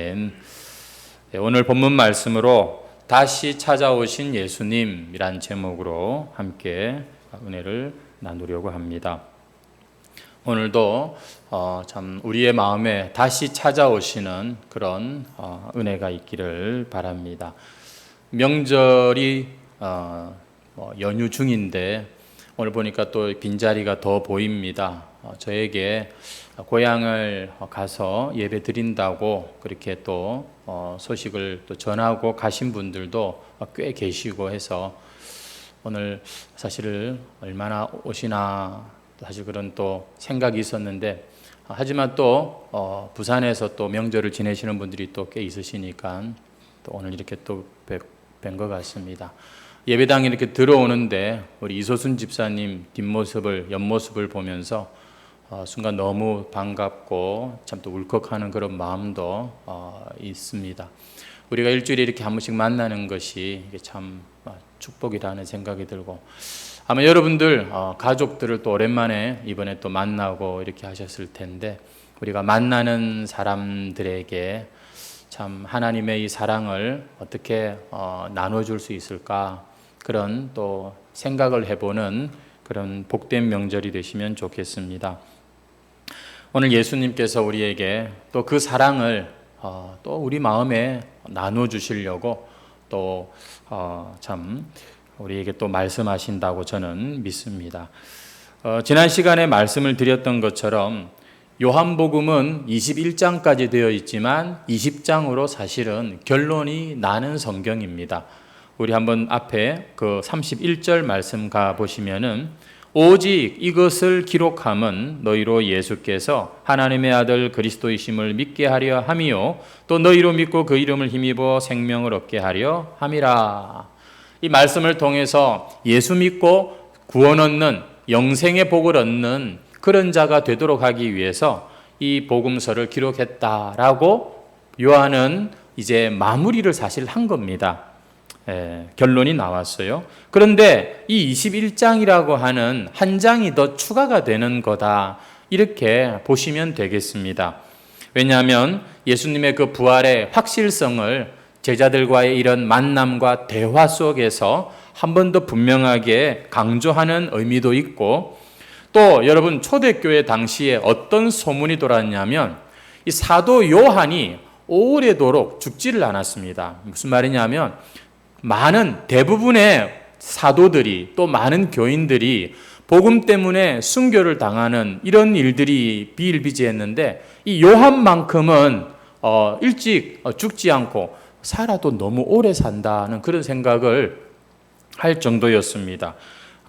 아멘. 오늘 본문 말씀으로 다시 찾아오신 예수님이란 제목으로 함께 은혜를 나누려고 합니다. 오늘도 참 우리의 마음에 다시 찾아오시는 그런 은혜가 있기를 바랍니다. 명절이 연휴 중인데 오늘 보니까 또 빈자리가 더 보입니다. 저에게 고향을 가서 예배 드린다고 그렇게 또 소식을 또 전하고 가신 분들도 꽤 계시고 해서 오늘 사실 얼마나 오시나 사실 그런 또 생각이 있었는데, 하지만 또 부산에서 또 명절을 지내시는 분들이 또 꽤 있으시니까 또 오늘 이렇게 또 뵌 것 같습니다. 예배당에 이렇게 들어오는데 우리 이소순 집사님 옆모습을 보면서 순간 너무 반갑고 참 또 울컥하는 그런 마음도 있습니다. 우리가 일주일에 이렇게 한 번씩 만나는 것이 참 축복이라는 생각이 들고, 아마 여러분들 가족들을 또 오랜만에 이번에 또 만나고 이렇게 하셨을 텐데, 우리가 만나는 사람들에게 참 하나님의 이 사랑을 어떻게 나눠줄 수 있을까, 그런 또 생각을 해보는 그런 복된 명절이 되시면 좋겠습니다. 오늘 예수님께서 우리에게 또 그 사랑을 또 우리 마음에 나눠주시려고 또 참 우리에게 또 말씀하신다고 저는 믿습니다. 지난 시간에 말씀을 드렸던 것처럼 요한복음은 21장까지 되어 있지만 20장으로 사실은 결론이 나는 성경입니다. 우리 한번 앞에 그 31절 말씀 가보시면은, 오직 이것을 기록함은 너희로 예수께서 하나님의 아들 그리스도이심을 믿게 하려 함이요 또 너희로 믿고 그 이름을 힘입어 생명을 얻게 하려 함이라. 이 말씀을 통해서 예수 믿고 구원 얻는, 영생의 복을 얻는 그런 자가 되도록 하기 위해서 이 복음서를 기록했다라고 요한은 이제 마무리를 사실 한 겁니다. 결론이 나왔어요. 그런데 이 21장이라고 하는 한 장이 더 추가가 되는 거다, 이렇게 보시면 되겠습니다. 왜냐하면 예수님의 그 부활의 확실성을 제자들과의 이런 만남과 대화 속에서 한 번 더 분명하게 강조하는 의미도 있고, 또 여러분 초대교회 당시에 어떤 소문이 돌았냐면 이 사도 요한이 오래도록 죽지를 않았습니다. 무슨 말이냐면 대부분의 사도들이 또 많은 교인들이 복음 때문에 순교를 당하는 이런 일들이 비일비재했는데, 이 요한만큼은 일찍 죽지 않고 살아도 너무 오래 산다는 그런 생각을 할 정도였습니다.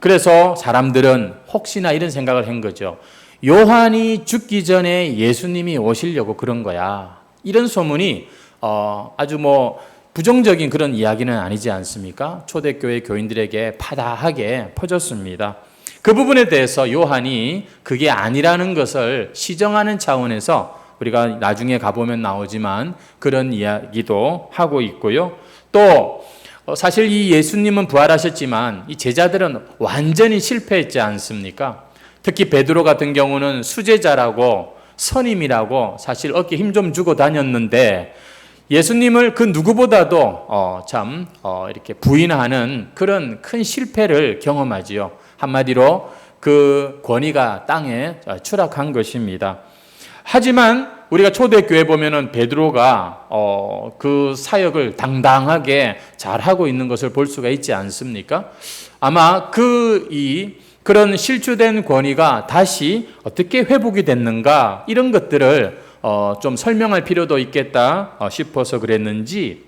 그래서 사람들은 혹시나 이런 생각을 한 거죠. 요한이 죽기 전에 예수님이 오시려고 그런 거야. 이런 소문이 아주 부정적인 그런 이야기는 아니지 않습니까? 초대교회 교인들에게 파다하게 퍼졌습니다. 그 부분에 대해서 요한이 그게 아니라는 것을 시정하는 차원에서 우리가 나중에 가보면 나오지만 그런 이야기도 하고 있고요. 또 사실 이 예수님은 부활하셨지만 이 제자들은 완전히 실패했지 않습니까? 특히 베드로 같은 경우는 수제자라고 선임이라고 사실 어깨 힘 좀 주고 다녔는데, 예수님을 그 누구보다도 이렇게 부인하는 그런 큰 실패를 경험하지요. 한마디로 그 권위가 땅에 추락한 것입니다. 하지만 우리가 초대교회 보면은 베드로가 그 사역을 당당하게 잘하고 있는 것을 볼 수가 있지 않습니까? 아마 그런 실추된 권위가 다시 어떻게 회복이 됐는가, 이런 것들을 좀 설명할 필요도 있겠다 싶어서 그랬는지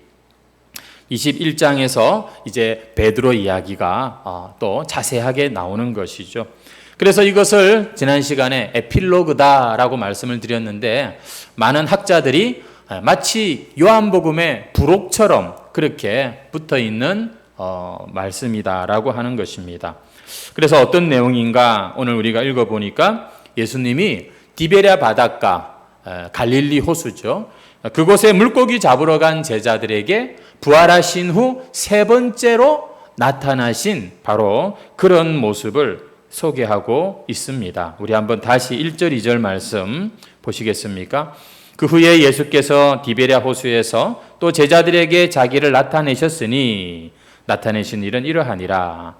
21장에서 이제 베드로 이야기가 또 자세하게 나오는 것이죠. 그래서 이것을 지난 시간에 에필로그다라고 말씀을 드렸는데, 많은 학자들이 마치 요한복음의 부록처럼 그렇게 붙어있는 말씀이다라고 하는 것입니다. 그래서 어떤 내용인가 오늘 우리가 읽어보니까, 예수님이 디베랴 바닷가, 갈릴리 호수죠, 그곳에 물고기 잡으러 간 제자들에게 부활하신 후 세 번째로 나타나신 바로 그런 모습을 소개하고 있습니다. 우리 한번 다시 1절 2절 말씀 보시겠습니까? 그 후에 예수께서 디베랴 호수에서 또 제자들에게 자기를 나타내셨으니 나타내신 일은 이러하니라.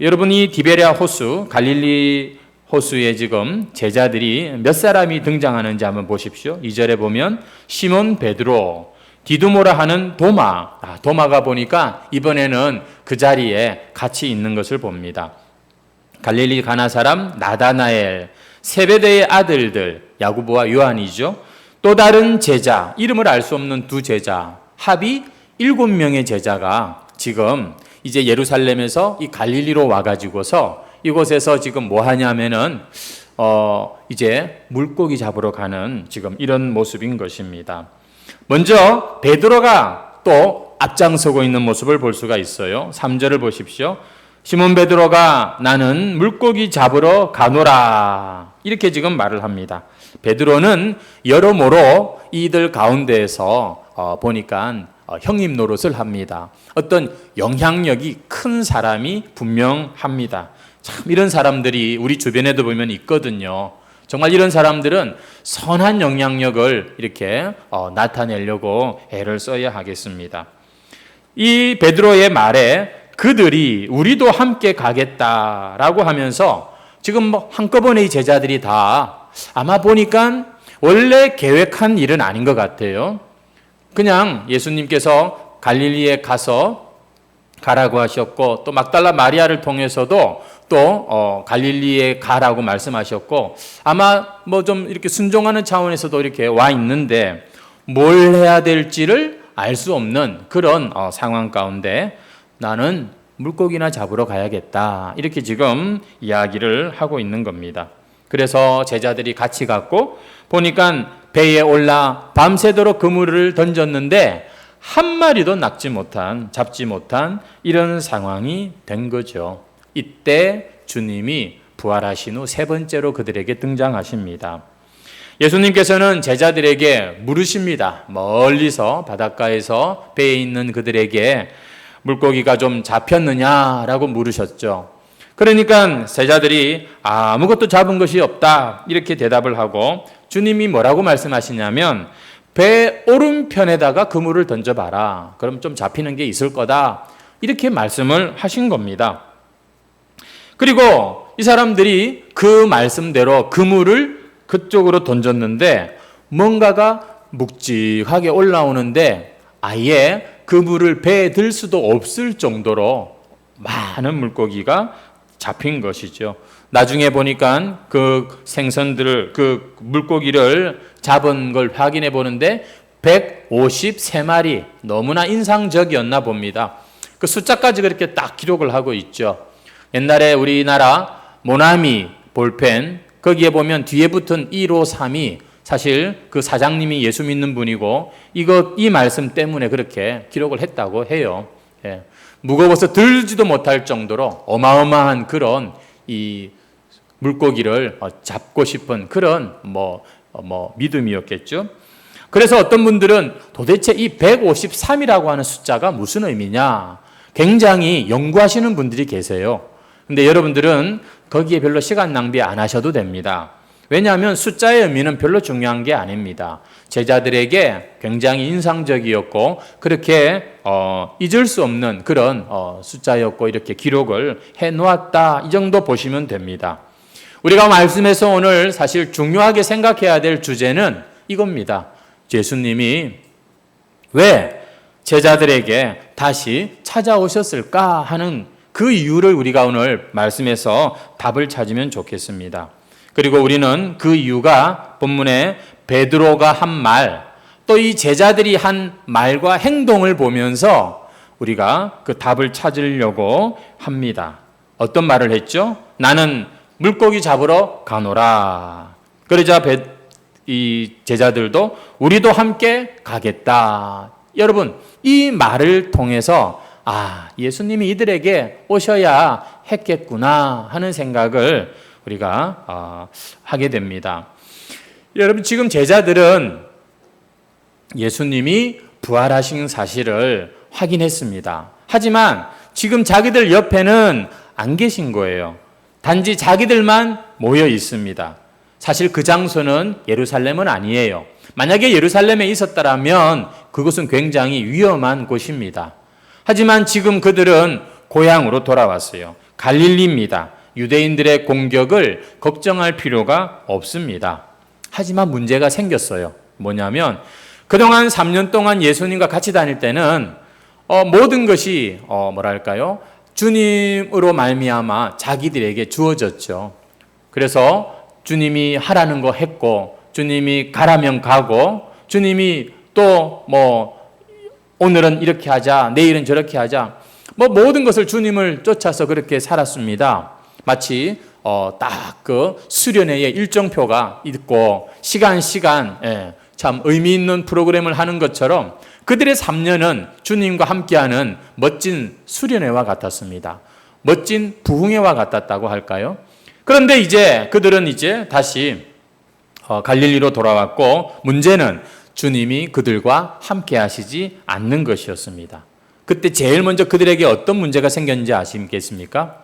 여러분이 디베랴 호수, 갈릴리 호수에 지금 제자들이 몇 사람이 등장하는지 한번 보십시오. 2절에 보면 시몬 베드로, 디두모라 하는 도마. 도마가 보니까 이번에는 그 자리에 같이 있는 것을 봅니다. 갈릴리 가나 사람 나다나엘, 세베대의 아들들 야고보와 요한이죠. 또 다른 제자, 이름을 알 수 없는 두 제자, 합이 7명의 제자가 지금 이제 예루살렘에서 이 갈릴리로 와가지고서 이곳에서 지금 뭐 하냐면은 이제 물고기 잡으러 가는 지금 이런 모습인 것입니다. 먼저 베드로가 또 앞장서고 있는 모습을 볼 수가 있어요. 3절을 보십시오. 시몬 베드로가 나는 물고기 잡으러 가노라. 이렇게 지금 말을 합니다. 베드로는 여러모로 이들 가운데에서 보니까 형님 노릇을 합니다. 어떤 영향력이 큰 사람이 분명합니다. 참 이런 사람들이 우리 주변에도 보면 있거든요. 정말 이런 사람들은 선한 영향력을 이렇게 나타내려고 애를 써야 하겠습니다. 이 베드로의 말에 그들이 우리도 함께 가겠다라고 하면서 지금 뭐 한꺼번에 이 제자들이 다 아마 보니까 원래 계획한 일은 아닌 것 같아요. 그냥 예수님께서 갈릴리에 가서 가라고 하셨고 또 막달라 마리아를 통해서도 또 갈릴리에 가라고 말씀하셨고 아마 뭐 좀 이렇게 순종하는 차원에서도 이렇게 와 있는데 뭘 해야 될지를 알 수 없는 그런 상황 가운데 나는 물고기나 잡으러 가야겠다 이렇게 지금 이야기를 하고 있는 겁니다. 그래서 제자들이 같이 갔고 보니까 배에 올라 밤새도록 그물을 던졌는데 한 마리도 잡지 못한 이런 상황이 된 거죠. 이때 주님이 부활하신 후 세 번째로 그들에게 등장하십니다. 예수님께서는 제자들에게 물으십니다. 멀리서 바닷가에서 배에 있는 그들에게 물고기가 좀 잡혔느냐라고 물으셨죠. 그러니까 제자들이 아무것도 잡은 것이 없다 이렇게 대답을 하고 주님이 뭐라고 말씀하시냐면 배 오른편에다가 그물을 던져봐라. 그럼 좀 잡히는 게 있을 거다. 이렇게 말씀을 하신 겁니다. 그리고 이 사람들이 그 말씀대로 그물을 그쪽으로 던졌는데 뭔가가 묵직하게 올라오는데 아예 그물을 배에 들 수도 없을 정도로 많은 물고기가 잡힌 것이죠. 나중에 보니까 그 생선들을 그 물고기를 잡은 걸 확인해 보는데 153마리 너무나 인상적이었나 봅니다. 그 숫자까지 그렇게 딱 기록을 하고 있죠. 옛날에 우리나라 모나미 볼펜 거기에 보면 뒤에 붙은 153이 사실 그 사장님이 예수 믿는 분이고 이 말씀 때문에 그렇게 기록을 했다고 해요. 예. 무거워서 들지도 못할 정도로 어마어마한 그런 이 물고기를 잡고 싶은 그런 믿음이었겠죠. 그래서 어떤 분들은 도대체 이 153이라고 하는 숫자가 무슨 의미냐 굉장히 연구하시는 분들이 계세요. 근데 여러분들은 거기에 별로 시간 낭비 안 하셔도 됩니다. 왜냐하면 숫자의 의미는 별로 중요한 게 아닙니다. 제자들에게 굉장히 인상적이었고 그렇게 잊을 수 없는 그런 숫자였고 이렇게 기록을 해놓았다 이 정도 보시면 됩니다. 우리가 말씀에서 오늘 사실 중요하게 생각해야 될 주제는 이겁니다. 예수님이 왜 제자들에게 다시 찾아오셨을까 하는 그 이유를 우리가 오늘 말씀에서 답을 찾으면 좋겠습니다. 그리고 우리는 그 이유가 본문에 베드로가 한 말, 또 이 제자들이 한 말과 행동을 보면서 우리가 그 답을 찾으려고 합니다. 어떤 말을 했죠? 나는 물고기 잡으러 가노라. 그러자 이 제자들도 우리도 함께 가겠다. 여러분, 이 말을 통해서 예수님이 이들에게 오셔야 했겠구나 하는 생각을 우리가 하게 됩니다. 여러분 지금 제자들은 예수님이 부활하신 사실을 확인했습니다. 하지만 지금 자기들 옆에는 안 계신 거예요. 단지 자기들만 모여 있습니다. 사실 그 장소는 예루살렘은 아니에요. 만약에 예루살렘에 있었다면 그것은 굉장히 위험한 곳입니다. 하지만 지금 그들은 고향으로 돌아왔어요. 갈릴리입니다. 유대인들의 공격을 걱정할 필요가 없습니다. 하지만 문제가 생겼어요. 뭐냐면 그동안 3년 동안 예수님과 같이 다닐 때는 모든 것이 주님으로 말미암아 자기들에게 주어졌죠. 그래서 주님이 하라는 거 했고, 주님이 가라면 가고, 주님이 또 오늘은 이렇게 하자, 내일은 저렇게 하자, 모든 것을 주님을 쫓아서 그렇게 살았습니다. 마치 딱 그 수련회의 일정표가 있고 시간 참 의미 있는 프로그램을 하는 것처럼 그들의 3년은 주님과 함께하는 멋진 수련회와 같았습니다. 멋진 부흥회와 같았다고 할까요? 그런데 이제 그들은 다시 갈릴리로 돌아왔고, 문제는 주님이 그들과 함께 하시지 않는 것이었습니다. 그때 제일 먼저 그들에게 어떤 문제가 생겼는지 아시겠습니까?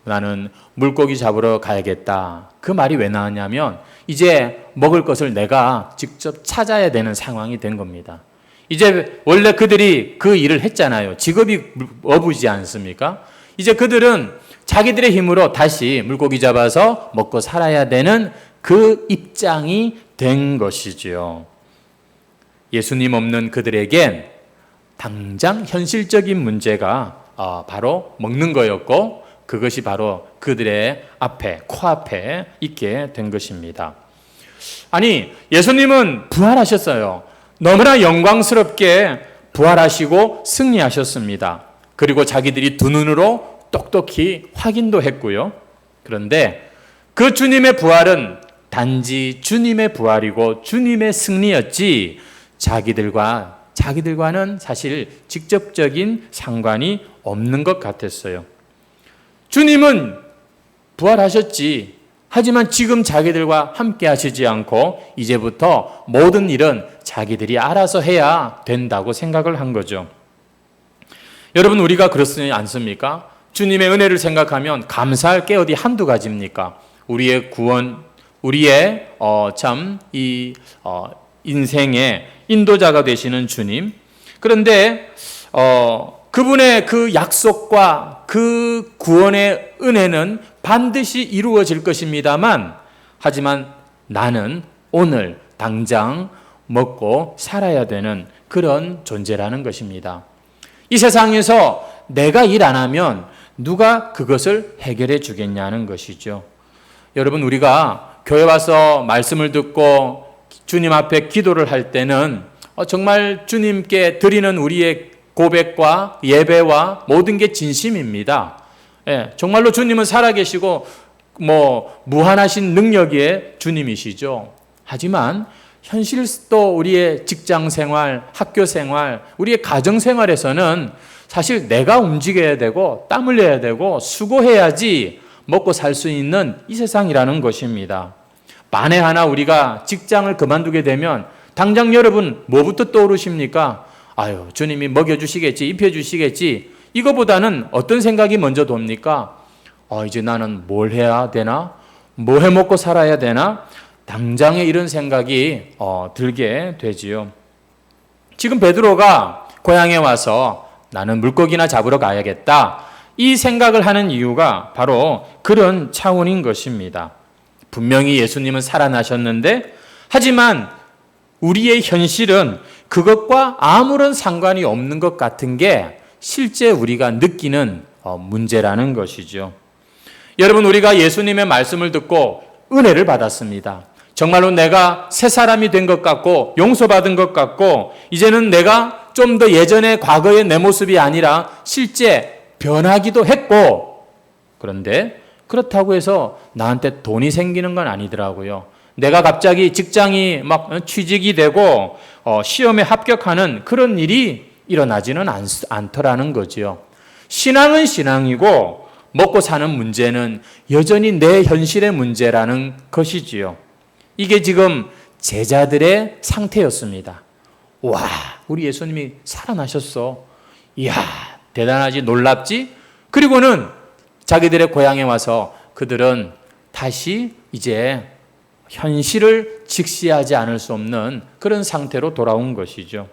나는 물고기 잡으러 가야겠다. 그 말이 왜 나왔냐면 이제 먹을 것을 내가 직접 찾아야 되는 상황이 된 겁니다. 이제 원래 그들이 그 일을 했잖아요. 직업이 어부지 않습니까? 이제 그들은 자기들의 힘으로 다시 물고기 잡아서 먹고 살아야 되는 그 입장이 된 것이지요. 예수님 없는 그들에겐 당장 현실적인 문제가 바로 먹는 거였고, 그것이 바로 그들의 코앞에 있게 된 것입니다. 아니, 예수님은 부활하셨어요. 너무나 영광스럽게 부활하시고 승리하셨습니다. 그리고 자기들이 두 눈으로 똑똑히 확인도 했고요. 그런데 그 주님의 부활은 단지 주님의 부활이고 주님의 승리였지 자기들과는 사실 직접적인 상관이 없는 것 같았어요. 주님은 부활하셨지. 하지만 지금 자기들과 함께 하시지 않고 이제부터 모든 일은 자기들이 알아서 해야 된다고 생각을 한 거죠. 여러분, 우리가 그렇지 않습니까? 주님의 은혜를 생각하면 감사할 게 어디 한두 가지입니까? 우리의 구원, 우리의 인생의 인도자가 되시는 주님. 그런데 그분의 그 약속과 그 구원의 은혜는 반드시 이루어질 것입니다만, 하지만 나는 오늘 당장 먹고 살아야 되는 그런 존재라는 것입니다. 이 세상에서 내가 일 안 하면 누가 그것을 해결해 주겠냐는 것이죠. 여러분, 우리가 교회 와서 말씀을 듣고 주님 앞에 기도를 할 때는 정말 주님께 드리는 우리의 고백과 예배와 모든 게 진심입니다. 정말로 주님은 살아계시고 무한하신 능력의 주님이시죠. 하지만 현실도 우리의 직장 생활, 학교 생활, 우리의 가정 생활에서는 사실 내가 움직여야 되고 땀 흘려야 되고 수고해야지 먹고 살 수 있는 이 세상이라는 것입니다. 만에 하나 우리가 직장을 그만두게 되면 당장 여러분 뭐부터 떠오르십니까? 아유, 주님이 먹여주시겠지, 입혀주시겠지. 이거보다는 어떤 생각이 먼저 돕니까? 이제 나는 뭘 해야 되나? 뭐 해먹고 살아야 되나? 당장에 이런 생각이 들게 되지요. 지금 베드로가 고향에 와서 나는 물고기나 잡으러 가야겠다, 이 생각을 하는 이유가 바로 그런 차원인 것입니다. 분명히 예수님은 살아나셨는데, 하지만 우리의 현실은 그것과 아무런 상관이 없는 것 같은 게 실제 우리가 느끼는 문제라는 것이죠. 여러분, 우리가 예수님의 말씀을 듣고 은혜를 받았습니다. 정말로 내가 새 사람이 된 것 같고 용서받은 것 같고 이제는 내가 좀 더 예전의 과거의 내 모습이 아니라 실제 변하기도 했고, 그런데 그렇다고 해서 나한테 돈이 생기는 건 아니더라고요. 내가 갑자기 직장이 취직이 되고 시험에 합격하는 그런 일이 일어나지는 않더라는 거지요. 신앙은 신앙이고 먹고 사는 문제는 여전히 내 현실의 문제라는 것이지요. 이게 지금 제자들의 상태였습니다. 와, 우리 예수님이 살아나셨어. 이야, 대단하지, 놀랍지? 그리고는 자기들의 고향에 와서 그들은 다시 이제 현실을 직시하지 않을 수 없는 그런 상태로 돌아온 것이죠.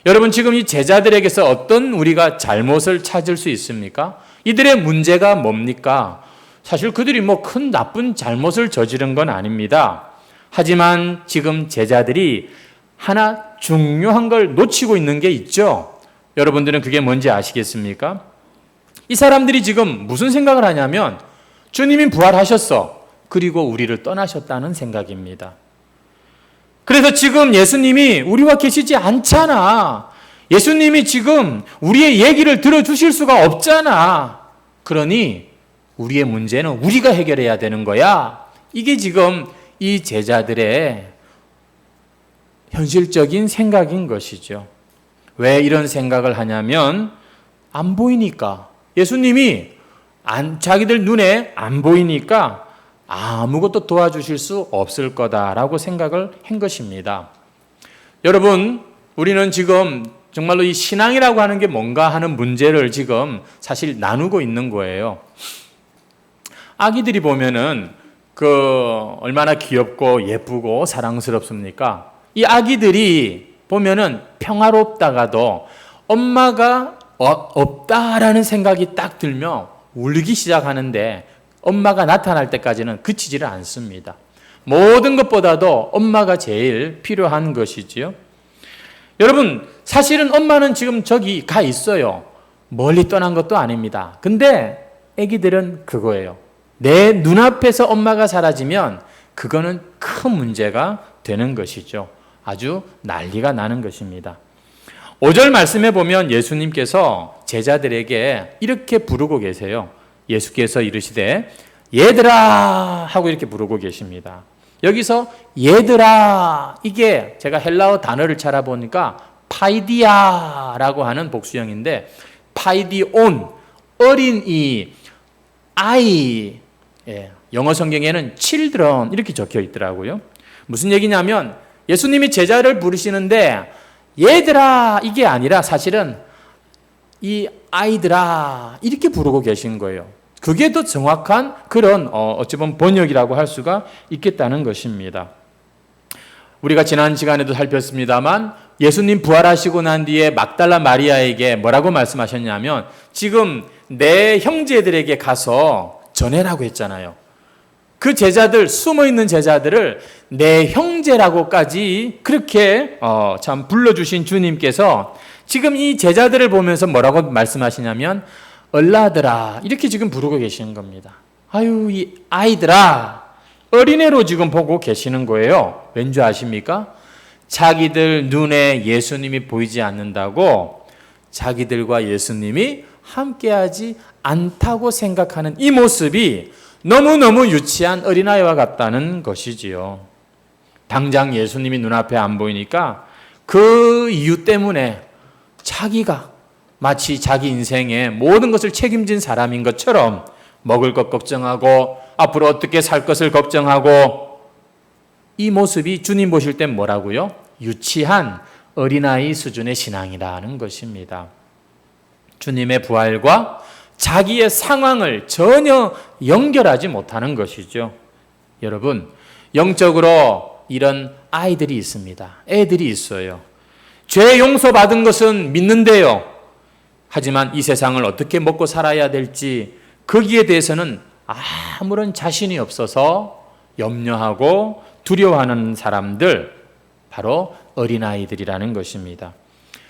여러분, 지금 이 제자들에게서 어떤 우리가 잘못을 찾을 수 있습니까? 이들의 문제가 뭡니까? 사실 그들이 뭐 큰 나쁜 잘못을 저지른 건 아닙니다. 하지만 지금 제자들이 하나 중요한 걸 놓치고 있는 게 있죠. 여러분들은 그게 뭔지 아시겠습니까? 이 사람들이 지금 무슨 생각을 하냐면 주님이 부활하셨어. 그리고 우리를 떠나셨다는 생각입니다. 그래서 지금 예수님이 우리와 계시지 않잖아. 예수님이 지금 우리의 얘기를 들어주실 수가 없잖아. 그러니 우리의 문제는 우리가 해결해야 되는 거야. 이게 지금 이 제자들의 현실적인 생각인 것이죠. 왜 이런 생각을 하냐면 안 보이니까. 예수님이 자기들 눈에 안 보이니까 아무것도 도와주실 수 없을 거다라고 생각을 한 것입니다. 여러분, 우리는 지금 정말로 이 신앙이라고 하는 게 뭔가 하는 문제를 지금 사실 나누고 있는 거예요. 아기들이 보면은 얼마나 귀엽고 예쁘고 사랑스럽습니까? 이 아기들이 보면은 평화롭다가도 엄마가 없다라는 생각이 딱 들면 울기 시작하는데 엄마가 나타날 때까지는 그치지를 않습니다. 모든 것보다도 엄마가 제일 필요한 것이지요. 여러분, 사실은 엄마는 지금 저기 가 있어요. 멀리 떠난 것도 아닙니다. 근데 아기들은 그거예요. 내 눈앞에서 엄마가 사라지면 그거는 큰 문제가 되는 것이죠. 아주 난리가 나는 것입니다. 5절 말씀에 보면 예수님께서 제자들에게 이렇게 부르고 계세요. 예수께서 이르시되 얘들아 하고 이렇게 부르고 계십니다. 여기서 얘들아, 이게 제가 헬라어 단어를 찾아보니까 파이디아라고 하는 복수형인데, 파이디온, 어린이, 아이, 영어 성경에는 children 이렇게 적혀 있더라고요. 무슨 얘기냐면 예수님이 제자를 부르시는데 얘들아 이게 아니라 사실은 이 아이들아 이렇게 부르고 계신 거예요. 그게 더 정확한 그런 어찌 보면 번역이라고 할 수가 있겠다는 것입니다. 우리가 지난 시간에도 살폈습니다만 예수님 부활하시고 난 뒤에 막달라 마리아에게 뭐라고 말씀하셨냐면 지금 내 형제들에게 가서 전해라고 했잖아요. 그 제자들, 숨어있는 제자들을 내 형제라고까지 그렇게 참 불러주신 주님께서 지금 이 제자들을 보면서 뭐라고 말씀하시냐면 얼라들아 이렇게 지금 부르고 계시는 겁니다. 아유 이 아이들아, 어린애로 지금 보고 계시는 거예요. 왠지 아십니까? 자기들 눈에 예수님이 보이지 않는다고 자기들과 예수님이 함께하지 않다고 생각하는 이 모습이 너무너무 유치한 어린아이와 같다는 것이지요. 당장 예수님이 눈앞에 안 보이니까 그 이유 때문에 자기가 마치 자기 인생의 모든 것을 책임진 사람인 것처럼 먹을 것 걱정하고 앞으로 어떻게 살 것을 걱정하고, 이 모습이 주님 보실 땐 뭐라고요? 유치한 어린아이 수준의 신앙이라는 것입니다. 주님의 부활과 자기의 상황을 전혀 연결하지 못하는 것이죠. 여러분, 영적으로 이런 아이들이 있습니다. 애들이 있어요. 죄 용서받은 것은 믿는데요. 하지만 이 세상을 어떻게 먹고 살아야 될지 거기에 대해서는 아무런 자신이 없어서 염려하고 두려워하는 사람들, 바로 어린아이들이라는 것입니다.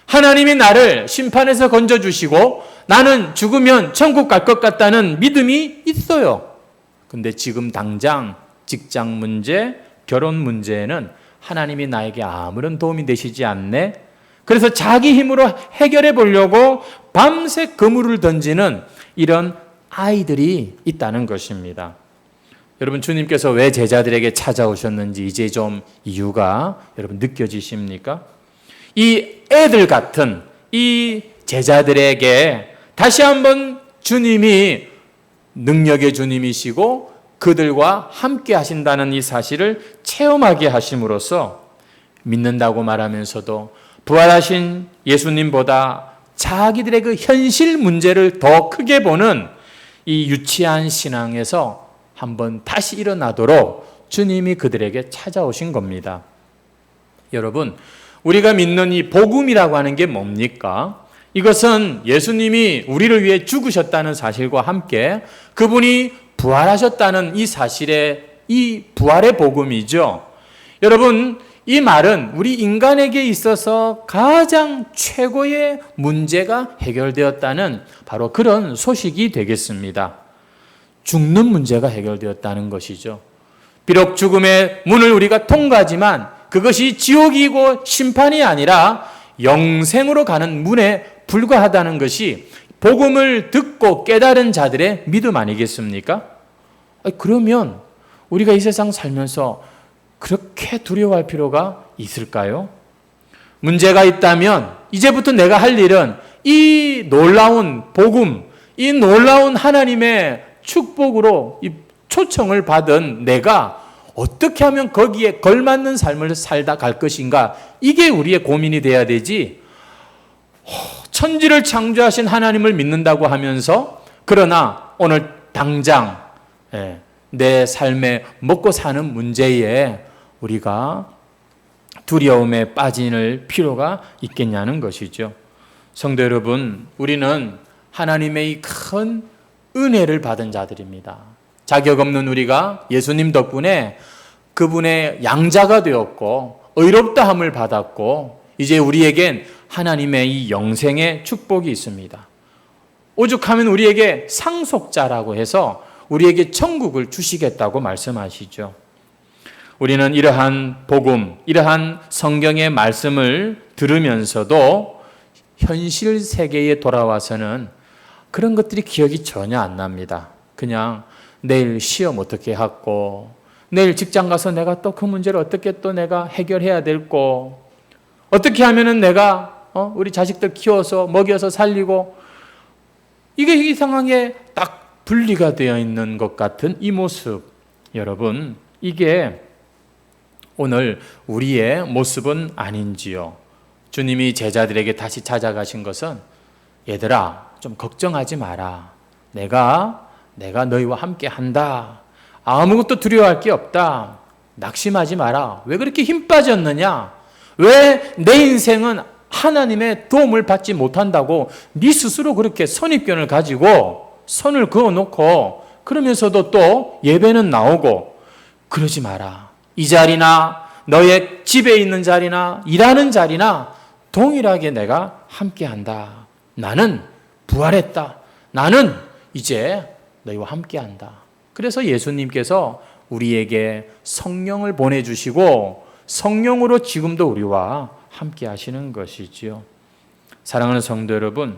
하나님이 나를 심판에서 건져주시고 나는 죽으면 천국 갈 것 같다는 믿음이 있어요. 근데 지금 당장 직장 문제, 결혼 문제에는 하나님이 나에게 아무런 도움이 되시지 않네. 그래서 자기 힘으로 해결해 보려고 밤새 그물을 던지는 이런 아이들이 있다는 것입니다. 여러분, 주님께서 왜 제자들에게 찾아오셨는지 이제 좀 이유가 여러분 느껴지십니까? 이 애들 같은 이 제자들에게 다시 한번 주님이 능력의 주님이시고 그들과 함께 하신다는 이 사실을 체험하게 하심으로써 믿는다고 말하면서도 부활하신 예수님보다 자기들의 그 현실 문제를 더 크게 보는 이 유치한 신앙에서 한번 다시 일어나도록 주님이 그들에게 찾아오신 겁니다. 여러분, 우리가 믿는 이 복음이라고 하는 게 뭡니까? 이것은 예수님이 우리를 위해 죽으셨다는 사실과 함께 그분이 부활하셨다는 이 사실의 이 부활의 복음이죠. 여러분, 이 말은 우리 인간에게 있어서 가장 최고의 문제가 해결되었다는 바로 그런 소식이 되겠습니다. 죽는 문제가 해결되었다는 것이죠. 비록 죽음의 문을 우리가 통과하지만 그것이 지옥이고 심판이 아니라 영생으로 가는 문에 불과하다는 것이 복음을 듣고 깨달은 자들의 믿음 아니겠습니까? 그러면 우리가 이 세상 살면서 그렇게 두려워할 필요가 있을까요? 문제가 있다면 이제부터 내가 할 일은 이 놀라운 복음, 이 놀라운 하나님의 축복으로 이 초청을 받은 내가 어떻게 하면 거기에 걸맞는 삶을 살다 갈 것인가, 이게 우리의 고민이 돼야 되지. 천지를 창조하신 하나님을 믿는다고 하면서 그러나 오늘 당장 내 삶에 먹고 사는 문제에 우리가 두려움에 빠질 필요가 있겠냐는 것이죠. 성도 여러분, 우리는 하나님의 이 큰 은혜를 받은 자들입니다. 자격 없는 우리가 예수님 덕분에 그분의 양자가 되었고 의롭다함을 받았고 이제 우리에겐 하나님의 이 영생의 축복이 있습니다. 오죽하면 우리에게 상속자라고 해서 우리에게 천국을 주시겠다고 말씀하시죠. 우리는 이러한 복음, 이러한 성경의 말씀을 들으면서도 현실 세계에 돌아와서는 그런 것들이 기억이 전혀 안 납니다. 그냥 내일 시험 어떻게 하고, 내일 직장 가서 내가 또 그 문제를 어떻게 또 내가 해결해야 될고, 어떻게 하면은 내가 우리 자식들 키워서 먹여서 살리고, 이게 이상하게 딱 분리가 되어 있는 것 같은 이 모습. 여러분, 이게 오늘 우리의 모습은 아닌지요? 주님이 제자들에게 다시 찾아가신 것은 얘들아, 좀 걱정하지 마라. 내가 너희와 함께 한다. 아무것도 두려워할 게 없다. 낙심하지 마라. 왜 그렇게 힘 빠졌느냐? 왜 내 인생은 하나님의 도움을 받지 못한다고 네 스스로 그렇게 선입견을 가지고 선을 그어놓고 그러면서도 또 예배는 나오고, 그러지 마라. 이 자리나 너의 집에 있는 자리나 일하는 자리나 동일하게 내가 함께한다. 나는 부활했다. 나는 이제 너희와 함께한다. 그래서 예수님께서 우리에게 성령을 보내주시고 성령으로 지금도 우리와 함께 하시는 것이지요. 사랑하는 성도 여러분,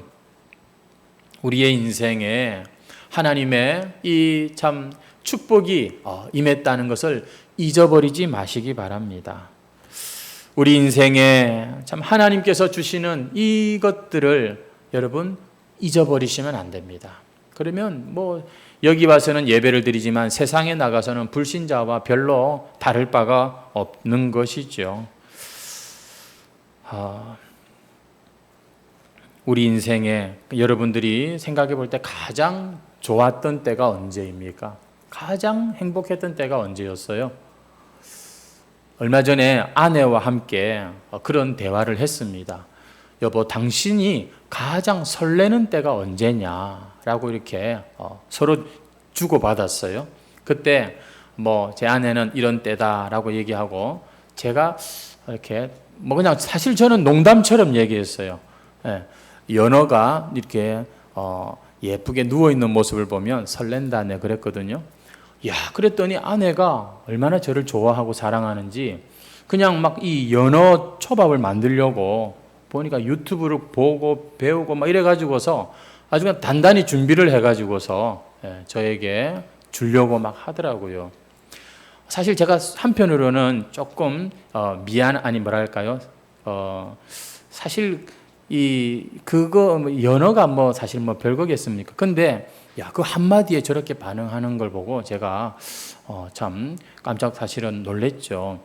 우리의 인생에 하나님의 이 참 축복이 임했다는 것을 잊어버리지 마시기 바랍니다. 우리 인생에 참 하나님께서 주시는 이것들을 여러분 잊어버리시면 안 됩니다. 그러면 여기 와서는 예배를 드리지만 세상에 나가서는 불신자와 별로 다를 바가 없는 것이죠. 우리 인생에 여러분들이 생각해 볼 때 가장 좋았던 때가 언제입니까? 가장 행복했던 때가 언제였어요? 얼마 전에 아내와 함께 그런 대화를 했습니다. 여보, 당신이 가장 설레는 때가 언제냐라고 이렇게 서로 주고받았어요. 그때 제 아내는 이런 때다라고 얘기하고 제가 이렇게 그냥 사실 저는 농담처럼 얘기했어요. 연어가 이렇게 예쁘게 누워있는 모습을 보면 설렌다네 그랬거든요. 그랬더니 아내가 얼마나 저를 좋아하고 사랑하는지 그냥 막 이 연어 초밥을 만들려고 보니까 유튜브를 보고 배우고 막 이래가지고서 아주 그냥 단단히 준비를 해가지고서 저에게 주려고 막 하더라고요. 사실 제가 한편으로는 조금 사실 그거 연어가 사실 별거겠습니까? 근데 그 한마디에 저렇게 반응하는 걸 보고 제가 참 깜짝 사실은 놀랬죠.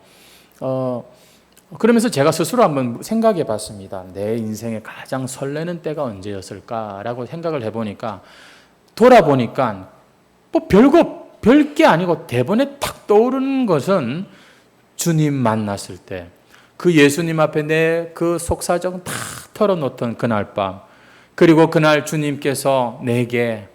그러면서 제가 스스로 한번 생각해 봤습니다. 내 인생에 가장 설레는 때가 언제였을까라고 생각을 해보니까 돌아보니까 별거 별게 아니고 대번에 탁 떠오르는 것은 주님 만났을 때 그 예수님 앞에 내 그 속사정 다 털어놓던 그날 밤, 그리고 그날 주님께서 내게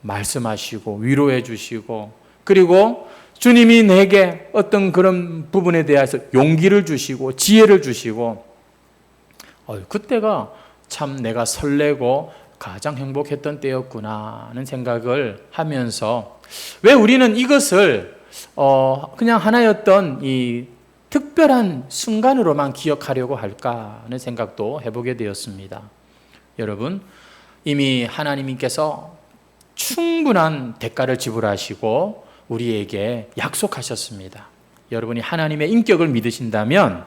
말씀하시고 위로해 주시고, 그리고 주님이 내게 어떤 그런 부분에 대해서 용기를 주시고 지혜를 주시고, 그때가 참 내가 설레고 가장 행복했던 때였구나 하는 생각을 하면서, 왜 우리는 이것을 그냥 하나였던 이 특별한 순간으로만 기억하려고 할까 하는 생각도 해보게 되었습니다. 여러분, 이미 하나님께서 충분한 대가를 지불하시고 우리에게 약속하셨습니다. 여러분이 하나님의 인격을 믿으신다면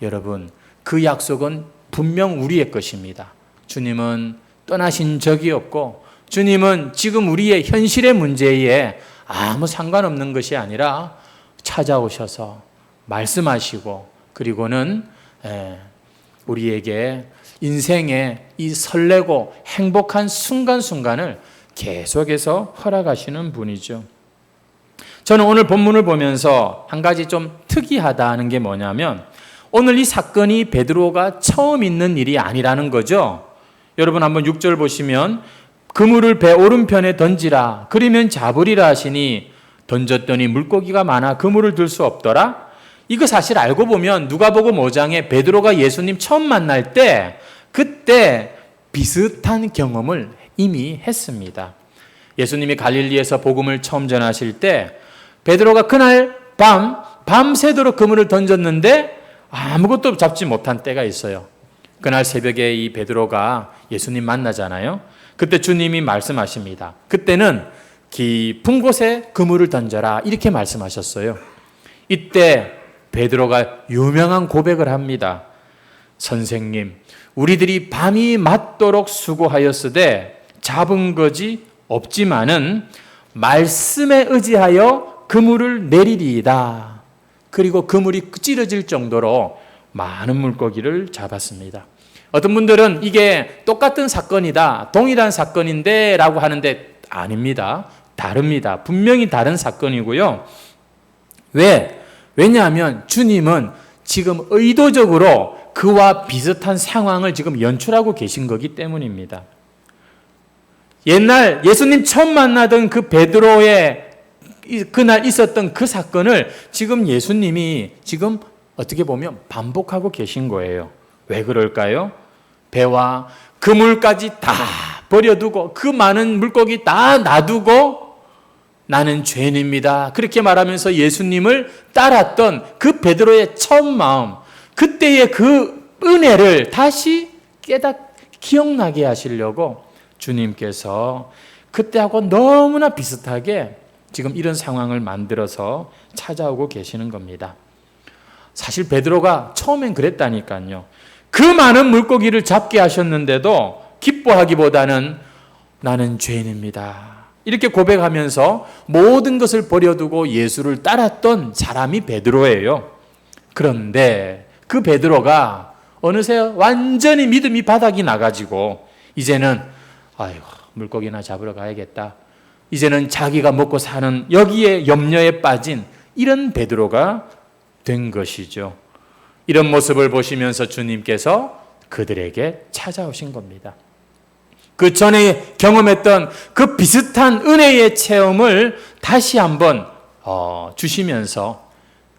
여러분, 그 약속은 분명 우리의 것입니다. 주님은 떠나신 적이 없고, 주님은 지금 우리의 현실의 문제에 아무 상관없는 것이 아니라 찾아오셔서 말씀하시고, 그리고는 우리에게 인생의 이 설레고 행복한 순간순간을 계속해서 허락하시는 분이죠. 저는 오늘 본문을 보면서 한 가지 좀 특이하다는 게 뭐냐면, 오늘 이 사건이 베드로가 처음 있는 일이 아니라는 거죠. 여러분 한번 6절 보시면, 그물을 배 오른편에 던지라, 그러면 잡으리라 하시니 던졌더니 물고기가 많아 그물을 들 수 없더라. 이거 사실 알고 보면 누가복음 5장에 베드로가 예수님 처음 만날 때 그때 비슷한 경험을 이미 했습니다. 예수님이 갈릴리에서 복음을 처음 전하실 때 베드로가 그날 밤새도록 그물을 던졌는데 아무것도 잡지 못한 때가 있어요. 그날 새벽에 이 베드로가 예수님 만나잖아요. 그때 주님이 말씀하십니다. 그때는 깊은 곳에 그물을 던져라, 이렇게 말씀하셨어요. 이때 베드로가 유명한 고백을 합니다. 선생님, 우리들이 밤이 맞도록 수고하였으되 잡은 것이 없지만은 말씀에 의지하여 그물을 내리리이다. 그리고 그물이 찌러질 정도로 많은 물고기를 잡았습니다. 어떤 분들은 이게 똑같은 사건이다, 동일한 사건인데 라고 하는데 아닙니다. 다릅니다. 분명히 다른 사건이고요. 왜냐하면 주님은 지금 의도적으로 그와 비슷한 상황을 지금 연출하고 계신 거기 때문입니다. 옛날 예수님 처음 만나던 그 베드로의 그날 있었던 그 사건을 지금 예수님이 지금 어떻게 보면 반복하고 계신 거예요. 왜 그럴까요? 배와 그물까지 다 버려두고 그 많은 물고기 다 놔두고 나는 죄인입니다, 그렇게 말하면서 예수님을 따랐던 그 베드로의 처음 마음, 그때의 그 은혜를 다시 기억나게 하시려고 주님께서 그때하고 너무나 비슷하게 지금 이런 상황을 만들어서 찾아오고 계시는 겁니다. 사실 베드로가 처음엔 그랬다니까요. 그 많은 물고기를 잡게 하셨는데도 기뻐하기보다는 나는 죄인입니다, 이렇게 고백하면서 모든 것을 버려두고 예수를 따랐던 사람이 베드로예요. 그런데 그 베드로가 어느새 완전히 믿음이 바닥이 나가지고 이제는 물고기나 잡으러 가야겠다, 이제는 자기가 먹고 사는 여기에 염려에 빠진 이런 베드로가 된 것이죠. 이런 모습을 보시면서 주님께서 그들에게 찾아오신 겁니다. 그 전에 경험했던 그 비슷한 은혜의 체험을 다시 한번 주시면서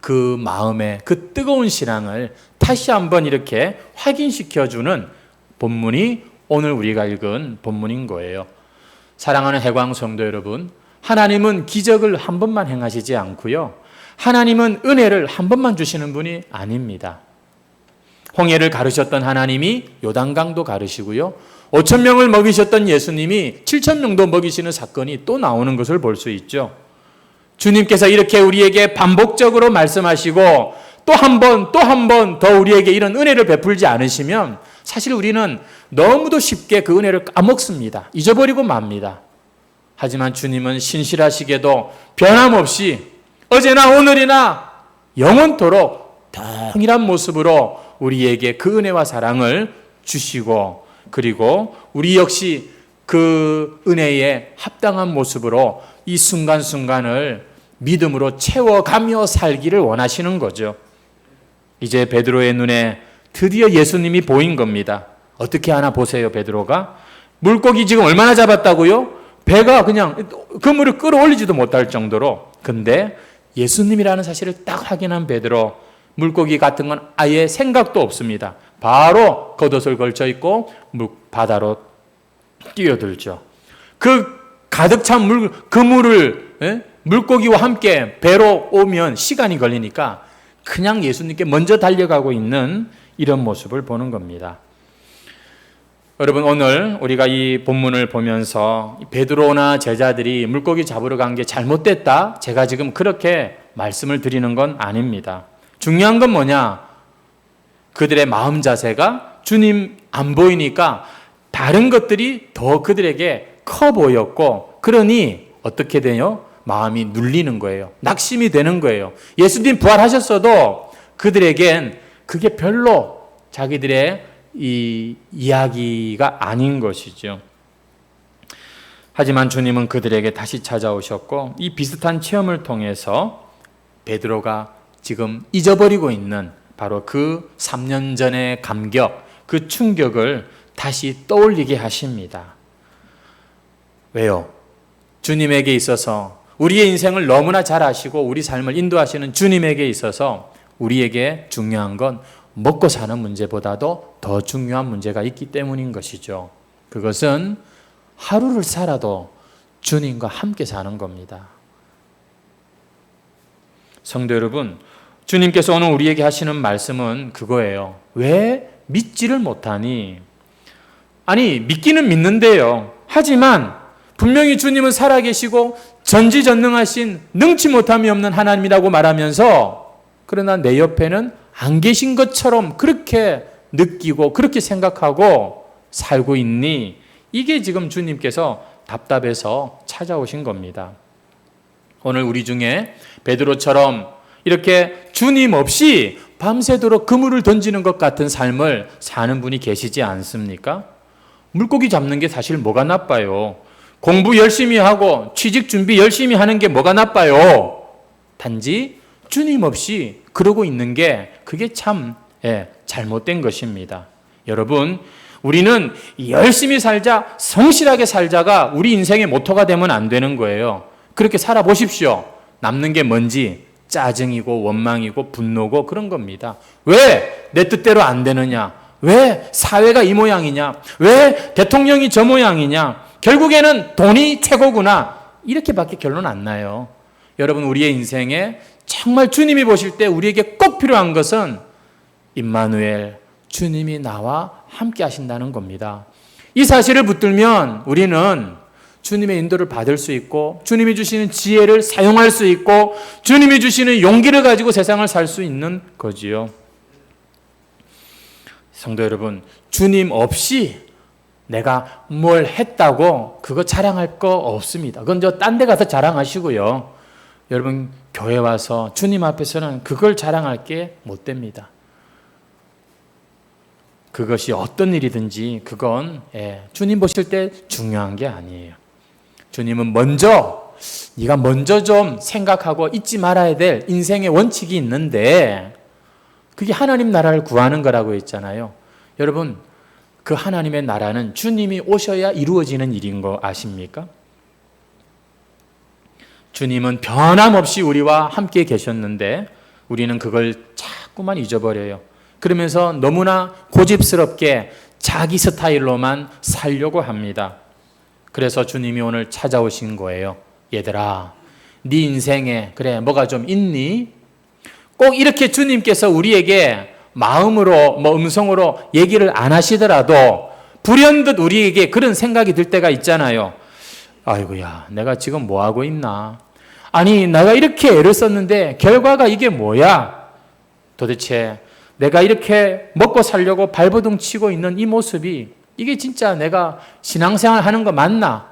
그 마음의 그 뜨거운 신앙을 다시 한번 이렇게 확인시켜주는 본문이 오늘 우리가 읽은 본문인 거예요. 사랑하는 해광 성도 여러분, 하나님은 기적을 한 번만 행하시지 않고요, 하나님은 은혜를 한 번만 주시는 분이 아닙니다. 홍해를 가르셨던 하나님이 요단강도 가르시고요, 5천 명을 먹이셨던 예수님이 7천 명도 먹이시는 사건이 또 나오는 것을 볼 수 있죠. 주님께서 이렇게 우리에게 반복적으로 말씀하시고 또 한 번 더 우리에게 이런 은혜를 베풀지 않으시면 사실 우리는 너무도 쉽게 그 은혜를 까먹습니다. 잊어버리고 맙니다. 하지만 주님은 신실하시게도 변함없이 어제나 오늘이나 영원토록 동일한 모습으로 우리에게 그 은혜와 사랑을 주시고, 그리고 우리 역시 그 은혜에 합당한 모습으로 이 순간순간을 믿음으로 채워가며 살기를 원하시는 거죠. 이제 베드로의 눈에 드디어 예수님이 보인 겁니다. 어떻게 하나 보세요, 베드로가. 물고기 지금 얼마나 잡았다고요? 배가 그냥 그물을 끌어올리지도 못할 정도로. 근데 예수님이라는 사실을 딱 확인한 베드로, 물고기 같은 건 아예 생각도 없습니다. 바로 겉옷을 걸쳐 입고 바다로 뛰어들죠. 그 가득 찬 그물을 물고기와 함께 배로 오면 시간이 걸리니까 그냥 예수님께 먼저 달려가고 있는 이런 모습을 보는 겁니다. 여러분, 오늘 우리가 이 본문을 보면서 베드로나 제자들이 물고기 잡으러 간 게 잘못됐다, 제가 지금 그렇게 말씀을 드리는 건 아닙니다. 중요한 건 뭐냐? 그들의 마음 자세가 주님 안 보이니까 다른 것들이 더 그들에게 커 보였고, 그러니 어떻게 돼요? 마음이 눌리는 거예요. 낙심이 되는 거예요. 예수님 부활하셨어도 그들에겐 그게 별로 자기들의 이 이야기가 아닌 것이죠. 하지만 주님은 그들에게 다시 찾아오셨고, 이 비슷한 체험을 통해서 베드로가 지금 잊어버리고 있는 바로 그 3년 전의 감격, 그 충격을 다시 떠올리게 하십니다. 왜요? 주님에게 있어서, 우리의 인생을 너무나 잘 아시고 우리 삶을 인도하시는 주님에게 있어서 우리에게 중요한 건 먹고 사는 문제보다도 더 중요한 문제가 있기 때문인 것이죠. 그것은 하루를 살아도 주님과 함께 사는 겁니다. 성도 여러분, 주님께서 오늘 우리에게 하시는 말씀은 그거예요. 왜 믿지를 못하니? 아니, 믿기는 믿는데요. 하지만 분명히 주님은 살아계시고 전지전능하신 능치 못함이 없는 하나님이라고 말하면서, 그러나 내 옆에는 안 계신 것처럼 그렇게 느끼고 그렇게 생각하고 살고 있니? 이게 지금 주님께서 답답해서 찾아오신 겁니다. 오늘 우리 중에 베드로처럼 이렇게 주님 없이 밤새도록 그물을 던지는 것 같은 삶을 사는 분이 계시지 않습니까? 물고기 잡는 게 사실 뭐가 나빠요? 공부 열심히 하고 취직 준비 열심히 하는 게 뭐가 나빠요? 단지 주님 없이 그러고 있는 게 그게 참 잘못된 것입니다. 여러분, 우리는 열심히 살자, 성실하게 살자가 우리 인생의 모토가 되면 안 되는 거예요. 그렇게 살아보십시오. 남는 게 뭔지 짜증이고 원망이고 분노고 그런 겁니다. 왜 내 뜻대로 안 되느냐? 왜 사회가 이 모양이냐? 왜 대통령이 저 모양이냐? 결국에는 돈이 최고구나. 이렇게밖에 결론 안 나요. 여러분, 우리의 인생에 정말 주님이 보실 때 우리에게 꼭 필요한 것은 임마누엘, 주님이 나와 함께 하신다는 겁니다. 이 사실을 붙들면 우리는 주님의 인도를 받을 수 있고, 주님이 주시는 지혜를 사용할 수 있고, 주님이 주시는 용기를 가지고 세상을 살 수 있는 거지요. 성도 여러분, 주님 없이 내가 뭘 했다고 그거 자랑할 거 없습니다. 그건 딴 데 가서 자랑하시고요. 여러분, 교회 와서 주님 앞에서는 그걸 자랑할 게 못 됩니다. 그것이 어떤 일이든지 그건 주님 보실 때 중요한 게 아니에요. 주님은 네가 먼저 좀 생각하고 잊지 말아야 될 인생의 원칙이 있는데, 그게 하나님 나라를 구하는 거라고 했잖아요. 여러분, 그 하나님의 나라는 주님이 오셔야 이루어지는 일인 거 아십니까? 주님은 변함없이 우리와 함께 계셨는데 우리는 그걸 자꾸만 잊어버려요. 그러면서 너무나 고집스럽게 자기 스타일로만 살려고 합니다. 그래서 주님이 오늘 찾아오신 거예요. 얘들아, 네 인생에 그래 뭐가 좀 있니? 꼭 이렇게 주님께서 우리에게 마음으로 음성으로 얘기를 안 하시더라도 불현듯 우리에게 그런 생각이 들 때가 있잖아요. 아이고야, 내가 지금 뭐 하고 있나? 아니, 내가 이렇게 애를 썼는데 결과가 이게 뭐야? 도대체 내가 이렇게 먹고 살려고 발버둥 치고 있는 이 모습이 이게 진짜 내가 신앙생활 하는 거 맞나?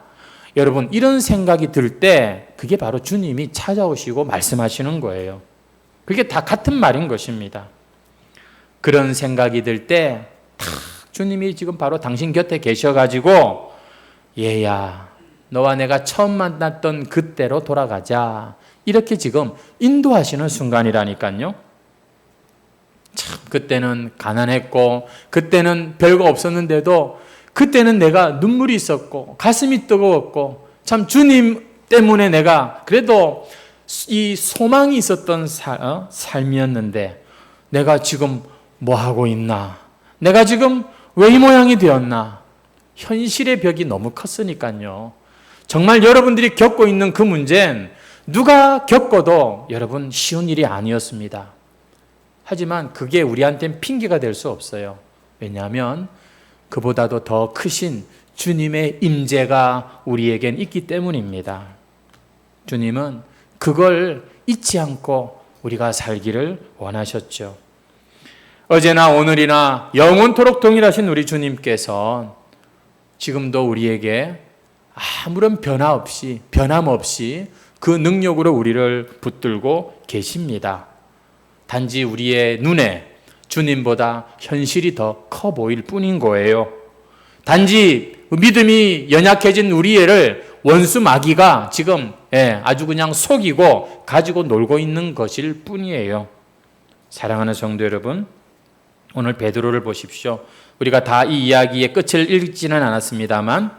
여러분, 이런 생각이 들 때 그게 바로 주님이 찾아오시고 말씀하시는 거예요. 그게 다 같은 말인 것입니다. 그런 생각이 들 때 주님이 지금 바로 당신 곁에 계셔가지고 얘야, 너와 내가 처음 만났던 그때로 돌아가자. 이렇게 지금 인도하시는 순간이라니까요. 참, 그때는 가난했고, 그때는 별거 없었는데도, 그때는 내가 눈물이 있었고, 가슴이 뜨거웠고, 참 주님 때문에 내가 그래도 이 소망이 있었던 삶이었는데, 내가 지금 뭐 하고 있나? 내가 지금 왜 이 모양이 되었나? 현실의 벽이 너무 컸으니까요. 정말 여러분들이 겪고 있는 그 문제는 누가 겪어도 여러분 쉬운 일이 아니었습니다. 하지만 그게 우리한테는 핑계가 될 수 없어요. 왜냐하면 그보다도 더 크신 주님의 임재가 우리에겐 있기 때문입니다. 주님은 그걸 잊지 않고 우리가 살기를 원하셨죠. 어제나 오늘이나 영원토록 동일하신 우리 주님께서 지금도 우리에게 아무런 변함없이 그 능력으로 우리를 붙들고 계십니다. 단지 우리의 눈에 주님보다 현실이 더 커 보일 뿐인 거예요. 단지 믿음이 연약해진 우리를 원수 마귀가 지금 아주 그냥 속이고 가지고 놀고 있는 것일 뿐이에요. 사랑하는 성도 여러분, 오늘 베드로를 보십시오. 우리가 다 이 이야기의 끝을 읽지는 않았습니다만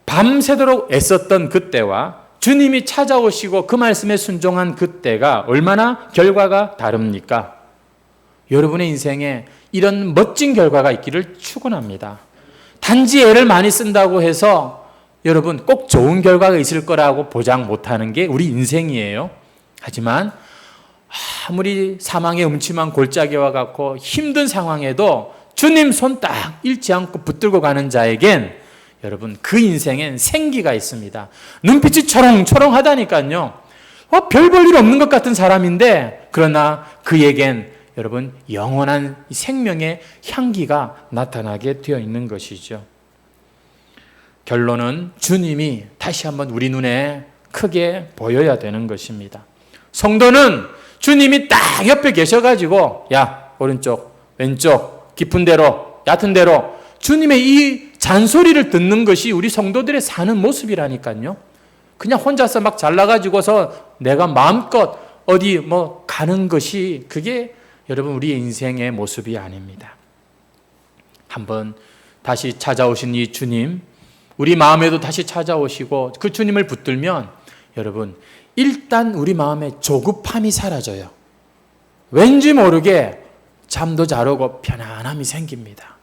밤새도록 애썼던 그때와 주님이 찾아오시고 그 말씀에 순종한 그때가 얼마나 결과가 다릅니까? 여러분의 인생에 이런 멋진 결과가 있기를 축원합니다. 단지 애를 많이 쓴다고 해서 여러분 꼭 좋은 결과가 있을 거라고 보장 못하는 게 우리 인생이에요. 하지만 아무리 사망의 음침한 골짜기와 같고 힘든 상황에도 주님 손 딱 잃지 않고 붙들고 가는 자에겐 여러분 그 인생엔 생기가 있습니다. 눈빛이 초롱초롱하다니까요. 별 볼 일 없는 것 같은 사람인데 그러나 그에겐 여러분 영원한 생명의 향기가 나타나게 되어 있는 것이죠. 결론은 주님이 다시 한번 우리 눈에 크게 보여야 되는 것입니다. 성도는 주님이 딱 옆에 계셔가지고 야 오른쪽 왼쪽 깊은 데로 얕은 데로 주님의 이 잔소리를 듣는 것이 우리 성도들의 사는 모습이라니까요. 그냥 혼자서 막 잘나가지고서 내가 마음껏 어디 뭐 가는 것이 그게 여러분 우리의 인생의 모습이 아닙니다. 한번 다시 찾아오신 이 주님, 우리 마음에도 다시 찾아오시고 그 주님을 붙들면 여러분 일단 우리 마음에 조급함이 사라져요. 왠지 모르게 잠도 잘 오고 편안함이 생깁니다.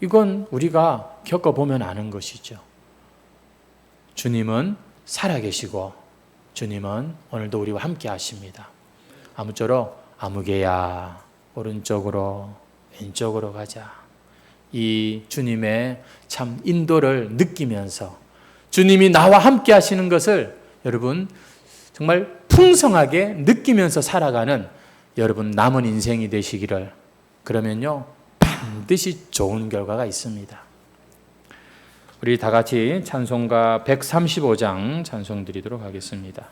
이건 우리가 겪어보면 아는 것이죠. 주님은 살아계시고 주님은 오늘도 우리와 함께 하십니다. 아무쪼록 아무개야 오른쪽으로 왼쪽으로 가자. 이 주님의 참 인도를 느끼면서 주님이 나와 함께 하시는 것을 여러분 정말 풍성하게 느끼면서 살아가는 여러분 남은 인생이 되시기를, 그러면요 반드시 좋은 결과가 있습니다. 우리 다 같이 찬송가 135장 찬송 드리도록 하겠습니다.